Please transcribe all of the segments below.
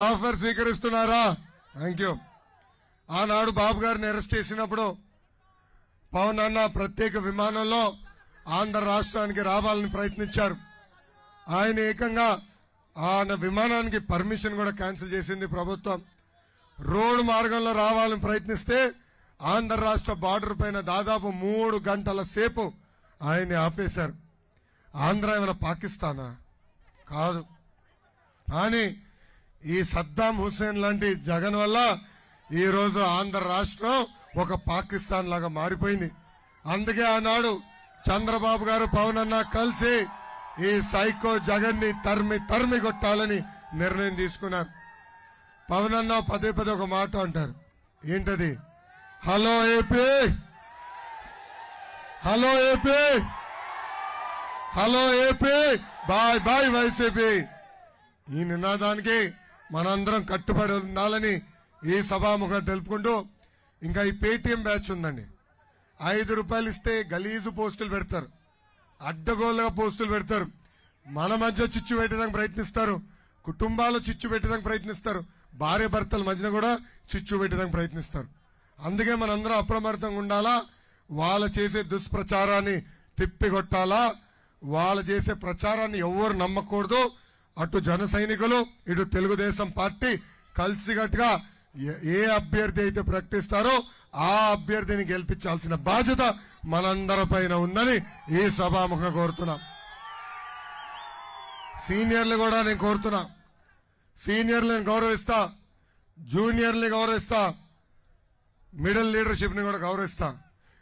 Offer స్వీకరిస్తున్నారా? Thank you. ఆనాడు బాబు గారిని arrest చేసినప్పుడు పవన్ అన్న ప్రత్యేక విమానంలో ఆంధ్ర రాష్ట్రానికి రావాలని ప్రయత్నించారు. ఆయన ఏకంగా ఆయన విమానానికి పర్మిషన్ కూడా క్యాన్సిల్ చేసింది ప్రభుత్వం. రోడ్డు మార్గంలో రావాలని ప్రయత్నిస్తే ఆంధ్ర రాష్ట్ర బార్డర్ పైన దాదాపు 3 గంటల సేపు ఆయన్ని ఆపేశారు. ఆంధ్ర ఏమైనా పాకిస్తానా? కాదు. కానీ ఈ సద్దాం హుస్సేన్ లాంటి జగన్ వల్ల ఈ రోజు ఆంధ్ర రాష్ట్రం ఒక పాకిస్తాన్ లాగా మారిపోయింది. అందుకే ఆనాడు చంద్రబాబు గారు పవన్ అన్న కలిసి ఈ సైకో జగన్ ని తరిమి కొట్టాలని నిర్ణయం తీసుకున్నారు. పవన్ అన్న పదే పదే ఒక మాట అంటారు. ఏంటది? Hello AP, hello AP, hello AP, bye bye YCP. ఈ నినాదానికి మనందరం కట్టుబడి ఉండాలని ఈ సభాముఖం తెలుపుకుంటూ, ఇంకా ఈ పేటీఎం బ్యాచ్ ఉందండి. 5 రూపాయలు ఇస్తే గలీజు పోస్టులు పెడతారు, అడ్డగోలుగా పోస్టులు పెడతారు, మన మధ్య చిచ్చు పెట్టడానికి ప్రయత్నిస్తారు, కుటుంబాలు చిచ్చు పెట్టడానికి ప్రయత్నిస్తారు, భార్య భర్తల మధ్యన కూడా చిచ్చు పెట్టడానికి ప్రయత్నిస్తారు. అందుకే మనందరం అప్రమత్తంగా ఉండాలా. వాళ్ళు చేసే దుష్ప్రచారాన్ని తిప్పికొట్టాలా. వాళ్ళు చేసే ప్రచారాన్ని ఎవరు నమ్మకూడదు. అటు జన సైనికులు, ఇటు తెలుగుదేశం పార్టీ కలిసికట్టుగా ఏ అభ్యర్థి అయితే ప్రకటిస్తారో ఆ అభ్యర్థిని గెలిపించాల్సిన బాధ్యత మనందరిపైన ఉందని ఈ సభాముఖంగా కోరుతున్నా. సీనియర్లు కూడా నేను కోరుతున్నా. సీనియర్లను గౌరవిస్తా, జూనియర్ని గౌరవిస్తా, మిడిల్ లీడర్షిప్ ని కూడా గౌరవిస్తా.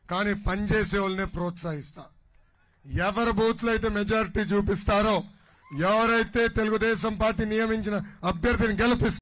కానీ పనిచేసే వాళ్ళనే ప్రోత్సహిస్తా. ఎవరి బూత్లో అయితే మెజారిటీ చూపిస్తారో, ఎవరైతే తెలుగుదేశం పార్టీ నియమించిన అభ్యర్థిని గెలిపిస్తారో